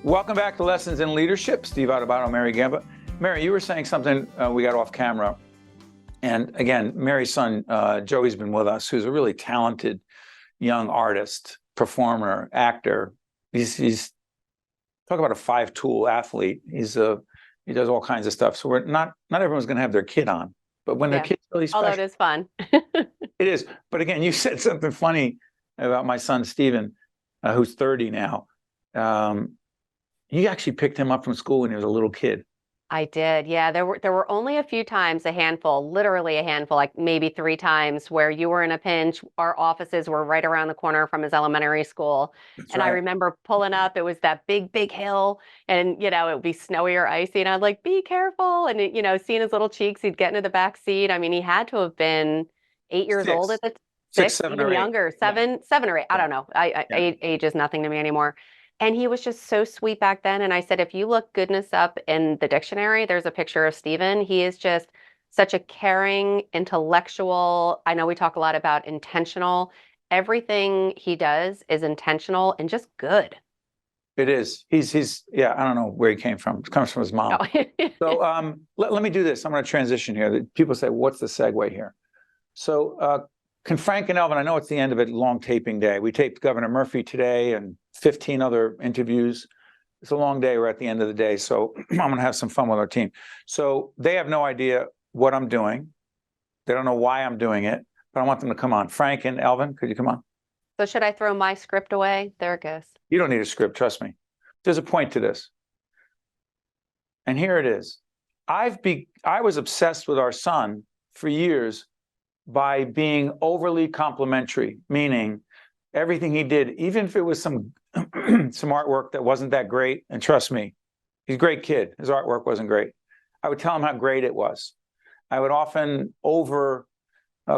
Welcome back to Lessons in Leadership. Steve Adubato, Mary Gamba. Mary, you were saying something, we got off camera. And again, Mary's son, Joey's been with us, who's a really talented young artist, performer, actor. He's talk about a five-tool athlete. He does all kinds of stuff. So we're not everyone's going to have their kid on, but when their kid's really special, although it is fun. It is. But again, you said something funny about my son, Steven, who's 30 now. You actually picked him up from school when he was a little kid. I did. Yeah, there were only a few times, a handful, literally a handful, like maybe 3 times where you were in a pinch. Our offices were right around the corner from his elementary school. That's and right. I remember pulling up, it was that big hill, and it would be snowy or icy, and I'd like, be careful. And seeing his little cheeks, he'd get into the back seat. I mean, he had to have been 8 years old at the 6, 7, even or 8. younger, 7 or 8. I don't know. Age is nothing to me anymore. And he was just so sweet back then. And I said, if you look goodness up in the dictionary, there's a picture of Steven. He is just such a caring, intellectual. I know we talk a lot about intentional. Everything he does is intentional and just good. It is. He's I don't know where he came from. It comes from his mom. Oh. So let me do this. I'm going to transition here. People say, what's the segue here? So can Frank and Elvin, I know it's the end of it, long taping day. We taped Governor Murphy today and 15 other interviews. It's a long day. We're at the end of the day. So I'm going to have some fun with our team. So they have no idea what I'm doing. They don't know why I'm doing it, but I want them to come on. Frank and Elvin, could you come on? So should I throw my script away? There it goes. You don't need a script, trust me. There's a point to this. And here it is. I was obsessed with our son for years by being overly complimentary, meaning everything he did, even if it was some artwork that wasn't that great, and trust me, he's a great kid. His artwork wasn't great. I would tell him how great it was. I would often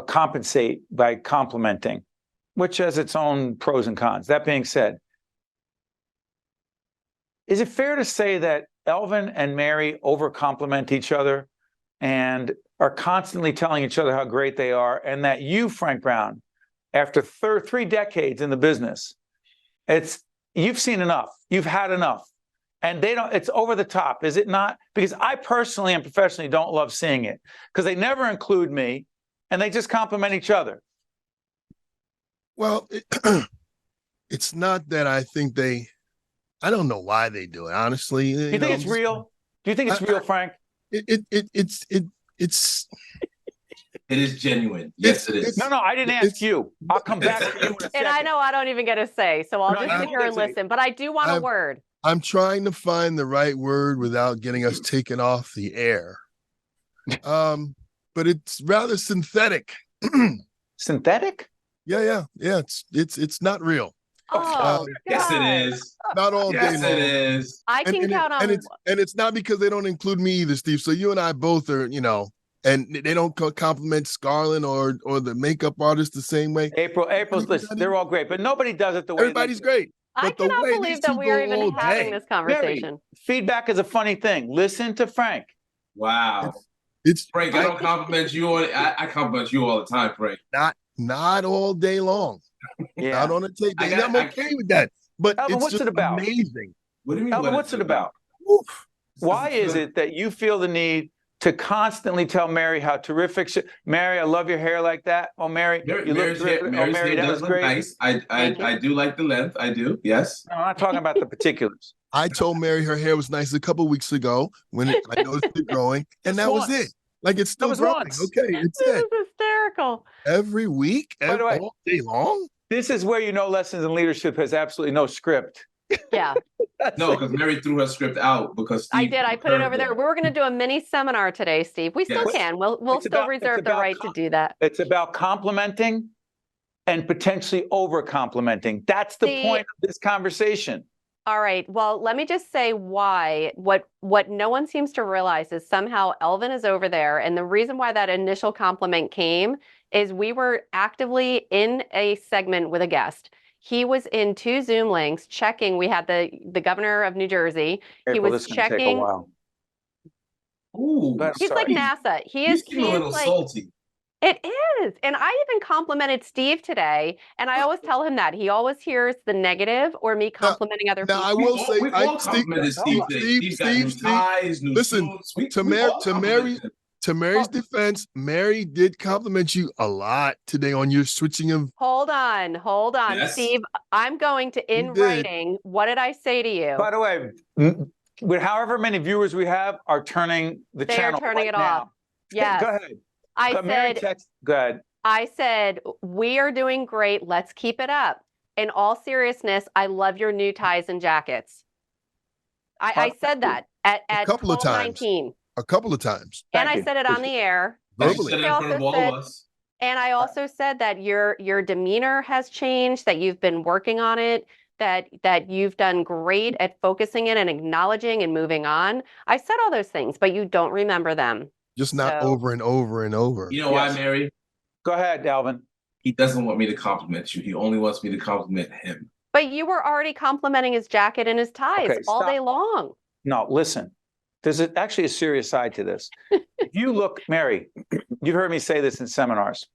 compensate by complimenting, which has its own pros and cons. That being said, is it fair to say that Elvin and Mary over-compliment each other and are constantly telling each other how great they are, and that you, Frank Brown, after 3 decades in the business, you've seen enough, you've had enough, and it's over the top, is it not? Because I personally and professionally don't love seeing it, because they never include me, and they just compliment each other. Well, it's not that I think I don't know why they do it, honestly. Do you think it's real? Do you think it's real, Frank? It is genuine. Yes, it is. No, I didn't ask you. I'll come back to you in a second. And I know I don't even get a say, so I'll just sit here and listen. But I do want a word. I'm trying to find the right word without getting us taken off the air. But it's rather synthetic. Synthetic? Yeah. It's not real. Oh, yes, it is. Not all day long. Yes, it is. I can count on. And it's not because they don't include me either, Steve. So you and I both are, and they don't compliment Scarlett or the makeup artist the same way. April's listen, they're all great, but nobody does it the way everybody's great. I cannot believe that we are even having this conversation. Mary, feedback is a funny thing. Listen to Frank. Wow. It's Frank, I don't compliment you on it. I compliment you all the time, Frank. Not all day long. Yeah. Not on a tape. I'm okay with that. But Elvin, it's what's it about? Amazing. What do you mean? Elvin, what's it about? Why is it that you feel the need to constantly tell Mary how terrific Mary, I love your hair like that. Oh, Mary, you look terrific. Oh, Mary, that was great. Nice. I do like the length. I do. Yes. No, I'm not talking about the particulars. I told Mary her hair was nice a couple weeks ago when I noticed it growing, and that was it. Like it's still growing. Okay, it's This it. is hysterical. Every week, all day long. This is where Lessons in Leadership has absolutely no script. Yeah. No, because Mary threw her script out because I did. I put it over there. We were going to do a mini seminar today, Steve. We still can. We'll still reserve the right to do that. It's about complimenting and potentially over complimenting. That's the point of this conversation. All right. Well, let me just say why. What no one seems to realize is somehow Elvin is over there. And the reason why that initial compliment came is we were actively in a segment with a guest. He was in 2 Zoom links checking. We had the governor of New Jersey. He was checking. Take a while. Ooh, he's like NASA. He is a little like, salty. It is. And I even complimented Steve today. And I always tell him that. He always hears the negative or me complimenting other Now, people. I will say, We all complimented Steve today. Steve's got new ties, new listen, suits. to We all complimented him. to Mary's defense, Mary did compliment you a lot today on your switching of. Hold on. Yes. Steve, I'm going to, in You did. writing, what did I say to you? By the way, with however many viewers we have are turning the They are channel turning right it now. off. Yes. Go ahead. I said, Go ahead. I said, we are doing great. Let's keep it up. In all seriousness, I love your new ties and jackets. I said that at couple of times. 12:19. A couple of times. And Thank I you. said it on the air. Verbally. Said it I in front of also all said- of us. And I also said that your demeanor has changed, that you've been working on it, that you've done great at focusing it and acknowledging and moving on. I said all those things, but you don't remember them. Just not So- over and over and over. You know Yes. why, Mary? Go ahead, Alvin. He doesn't want me to compliment you. He only wants me to compliment him. But you were already complimenting his jacket and his ties Okay, all stop. day long. No, listen. There's actually a serious side to this. If you look, Mary, you've heard me say this in seminars.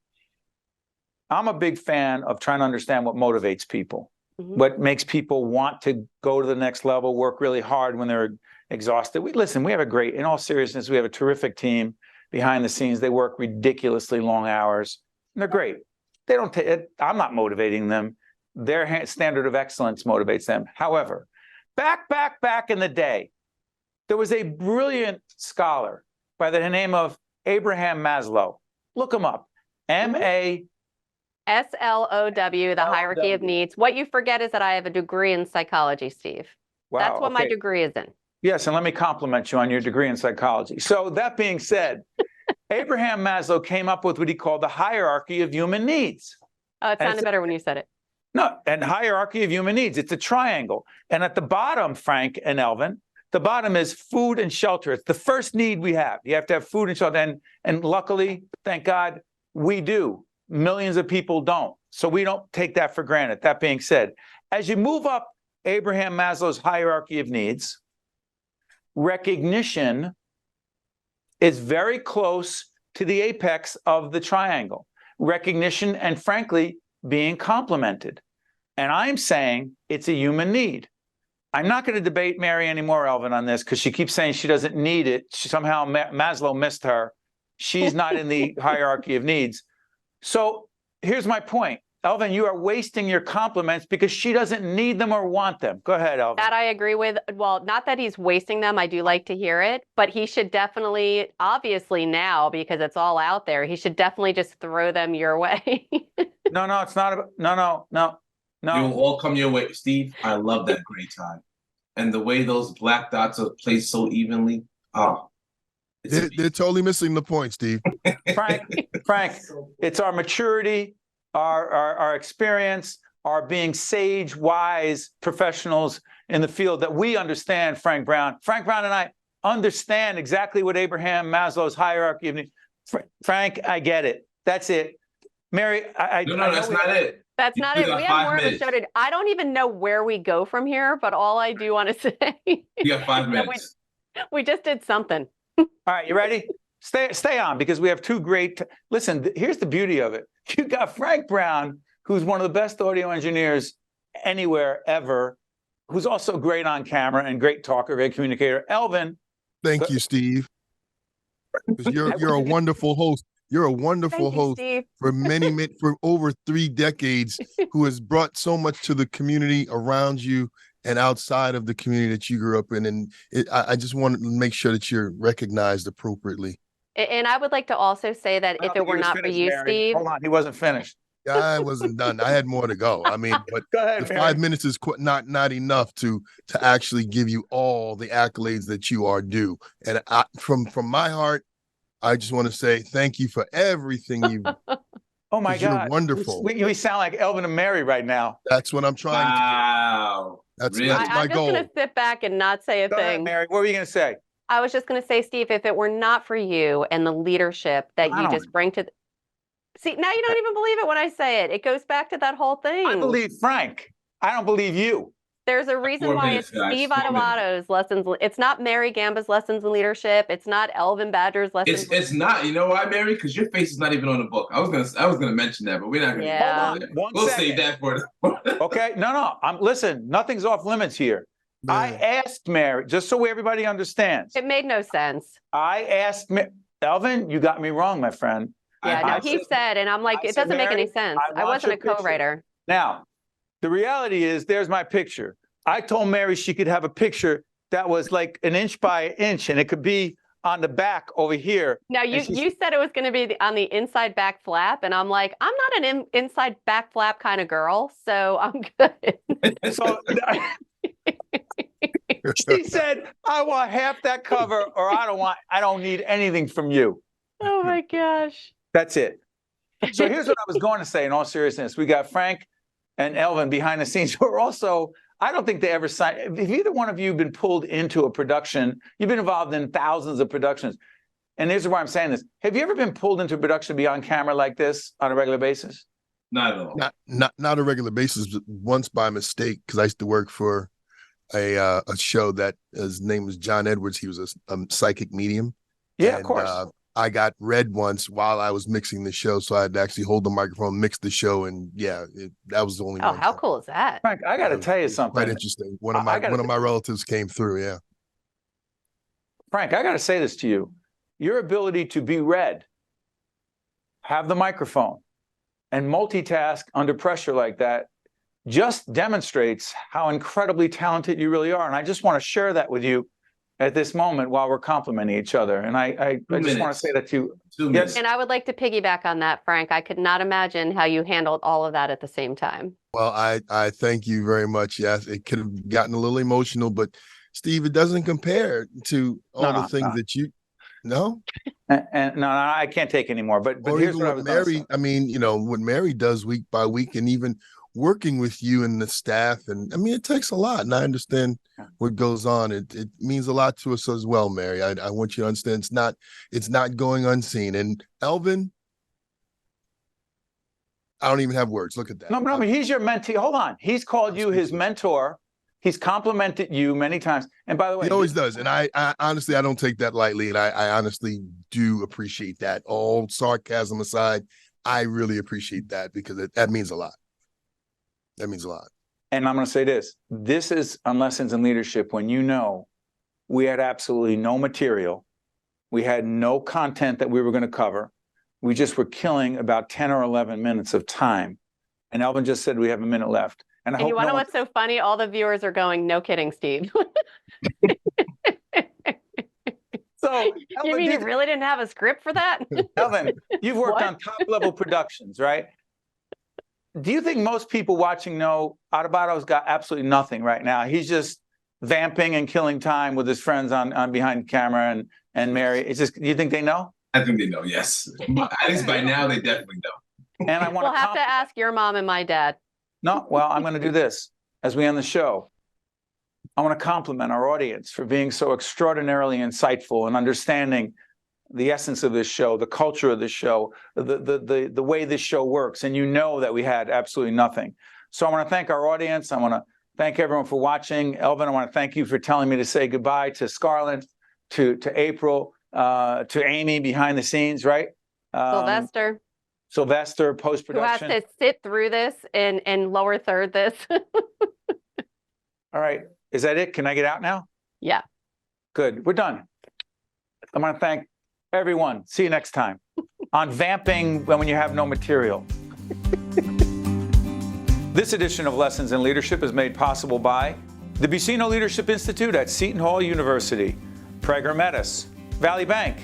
I'm a big fan of trying to understand what motivates people, Mhm. what makes people want to go to the next level, work really hard when they're exhausted. We have a great, in all seriousness, we have a terrific team behind the scenes. They work ridiculously long hours. And they're great. They don't take it. I'm not motivating them. Their standard of excellence motivates them. However, back in the day, there was a brilliant scholar by the name of Abraham Maslow. Look him up. M-A. SLOW, the hierarchy of LW. needs. What you forget is that I have a degree in psychology, Steve. Wow, That's what my okay. degree is in. Yes, and let me compliment you on your degree in psychology. So that being said, Abraham Maslow came up with what he called the hierarchy of human needs. Oh, it And sounded better when you said it. No, and hierarchy of human needs. It's a triangle. And at the bottom, Frank and Elvin, the bottom is food and shelter. It's the first need we have. You have to have food and shelter. And luckily, thank God, we do. Millions of people don't. So we don't take that for granted. That being said, as you move up Abraham Maslow's hierarchy of needs, recognition is very close to the apex of the triangle. Recognition and, frankly, being complimented. And I'm saying it's a human need. I'm not going to debate Mary anymore, Elvin, on this because she keeps saying she doesn't need it. Somehow Maslow missed her. She's not in the hierarchy of needs. So here's my point. Elvin, you are wasting your compliments because she doesn't need them or want them. Go ahead, Elvin. That I agree with. Well, not that he's wasting them. I do like to hear it, but he should definitely, obviously now, because it's all out there, he should definitely just throw them your way. No, it's not. No. You will all come your way. Steve, I love that gray tie. And the way those black dots are placed so evenly. Oh, it's They're totally missing the point, Steve. Frank, it's our maturity, our experience, our being sage, wise professionals in the field that we understand Frank Brown. Frank Brown and I understand exactly what Abraham Maslow's hierarchy of needs. Frank, I get it. That's it. Mary, No, that's not it. That's You not still it. got We have 5 more of a minutes. show to. I don't even know where we go from here, but all I do want to say, You got 5 that minutes. we just did something. All right, you ready? Stay on because we have two great. Listen, here's the beauty of it. You got Frank Brown, who's one of the best audio engineers anywhere ever, who's also great on camera and great talker, great communicator. Elvin, Thank you, Steve. 'Cause you're a wonderful host. You're a wonderful Thank you, host Steve. for over 3 decades, who has brought so much to the community around you and outside of the community that you grew up in. And I just want to make sure that you're recognized appropriately. And I would like to also say that I don't if it think he were was not for finished, you, Mary. Steve, Hold on, he wasn't finished. I wasn't done. I had more to go. I mean, but Go ahead, the Mary. 5 minutes is not enough to actually give you all the accolades that you are due. And from my heart, I just want to say thank you for everything you've. Oh my 'cause you're God, wonderful. We sound like Elvin and Mary right now. That's what I'm trying to Wow. do. That's Really? my I'm just goal. going to sit back and not say a Go ahead, thing. Mary. What were you going to say? I was just going to say, Steve, if it were not for you and the leadership that I you don't- just bring to. See, now you don't even believe it when I say it. It goes back to that whole thing. I believe Frank. I don't believe you. There's a reason 4 why minutes, it's guys. Steve 4 minutes. Adovato's lessons. It's not Mary Gamba's lessons in leadership. It's not Elvin Badger's lessons. It's not. You know why, Mary? Because your face is not even on the book. I was gonna mention that, but we're not gonna. Yeah. Hold on, one We'll second. save that for. Okay, no. Listen, nothing's off limits here. I Man. asked Mary, just so everybody understands. It made no sense. I asked Elvin, you got me wrong, my friend. Yeah, I no, he said, and I'm like, I it said, doesn't make any Mary, sense. I I want wasn't a your picture. co-writer. Now, the reality is, there's my picture. I told Mary she could have a picture that was like an inch by an inch, and it could be on the back over here. Now, you said it was going to be on the inside back flap, and I'm like, I'm not an inside back flap kind of girl, so I'm good. So she said, I want half that cover, or I don't need anything from you. Oh my gosh. That's it. So here's what I was going to say in all seriousness. We got Frank and Elvin behind the scenes who are also, I don't think they ever signed. If either one of you have been pulled into a production, you've been involved in thousands of productions. And here's why I'm saying this. Have you ever been pulled into a production beyond camera like this on a regular basis? Not at all. Not a regular basis, but once by mistake, because I used to work for a show that his name was John Edwards. He was a psychic medium. Yeah, And, of course. I got read once while I was mixing the show, so I had to actually hold the microphone, mix the show, and that was the only Oh, one how time. cool is that? Frank, I got to It was tell you quite something. interesting. One of I gotta- my relatives came through. Yeah. Frank, I got to say this to you. Your ability to be read, have the microphone, and multitask under pressure like that just demonstrates how incredibly talented you really are. And I just want to share that with you at this moment while we're complimenting each other. And I just want to minutes. say that to you. 2 Yes. minutes. And I would like to piggyback on that, Frank. I could not imagine how you handled all of that at the same time. Well, I thank you very much. Yes, it could have gotten a little emotional, but Steve, it doesn't compare to all the things that you. No. And no, I can't take anymore. But Or here's even what I what was gonna say. Mary, I mean, what Mary does week by week, and even working with you and the staff, and I mean, it takes a lot, and I understand what goes on. It means a lot to us as well, Mary. I want you to understand it's not going unseen. And Elvin, I don't even have words. Look at that. No, but he's your mentee. Hold on. He's called you his mentor. He's complimented you many times. And by the way, He always does. And I honestly, I don't take that lightly. And I honestly do appreciate that. All sarcasm aside, I really appreciate that because that means a lot. That means a lot. and I'm going to say this. This is on Lessons in Leadership when we had absolutely no material. We had no content that we were going to cover. We just were killing about 10 or 11 minutes of time. And Elvin just said we have a minute left. And I And hope you want to no know one- what's so funny? All the viewers are going, no kidding, Steve. So, You Elvin, mean you really didn't have a script for that? Elvin, you've worked What? on top-level productions, right? Do you think most people watching know Adobato's got absolutely nothing right now? He's just vamping and killing time with his friends on behind camera and Mary. It's just, you think they know? I think they know. Yes, at least by now they definitely know. And I want We'll have to ask your mom and my dad. No, well, I'm going to do this as we end the show. I want to compliment our audience for being so extraordinarily insightful and understanding the essence of this show, the culture of this show, the way this show works. And you know that we had absolutely nothing. So I want to thank our audience. I want to thank everyone for watching. Elvin, I want to thank you for telling me to say goodbye to Scarlett, to April, to Amy behind the scenes, right? Sylvester, who has post-production. to sit through this and lower third this. All right. Is that it? Can I get out now? Yeah. Good. We're done. I want to thank everyone. See you next time on Vamping when you have no material. This edition of Lessons in Leadership is made possible by the Buccino Leadership Institute at Seton Hall University, Prager Metis, Valley Bank,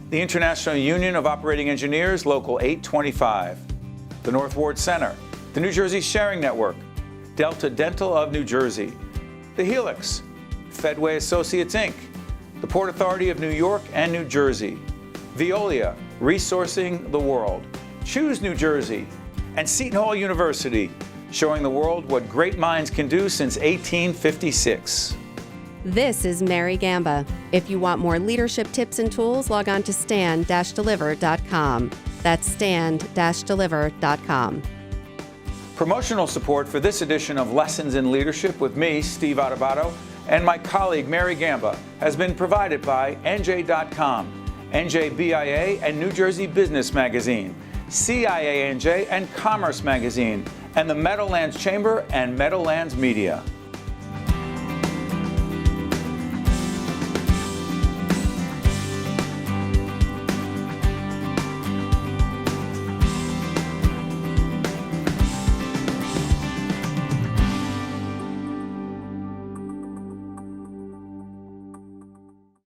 the International Union of Operating Engineers, Local 825, the North Ward Center, the New Jersey Sharing Network, Delta Dental of New Jersey, the Helix, Fedway Associates, Inc., the Port Authority of New York and New Jersey, Veolia, Resourcing the World, Choose New Jersey, and Seton Hall University, showing the world what great minds can do since 1856. This is Mary Gamba. If you want more leadership tips and tools, log on to stand-deliver.com. That's stand-deliver.com. Promotional support for this edition of Lessons in Leadership with me, Steve Adubato, and my colleague Mary Gamba has been provided by NJ.com, NJBIA and New Jersey Business Magazine, CIANJ and Commerce Magazine, and the Meadowlands Chamber and Meadowlands Media.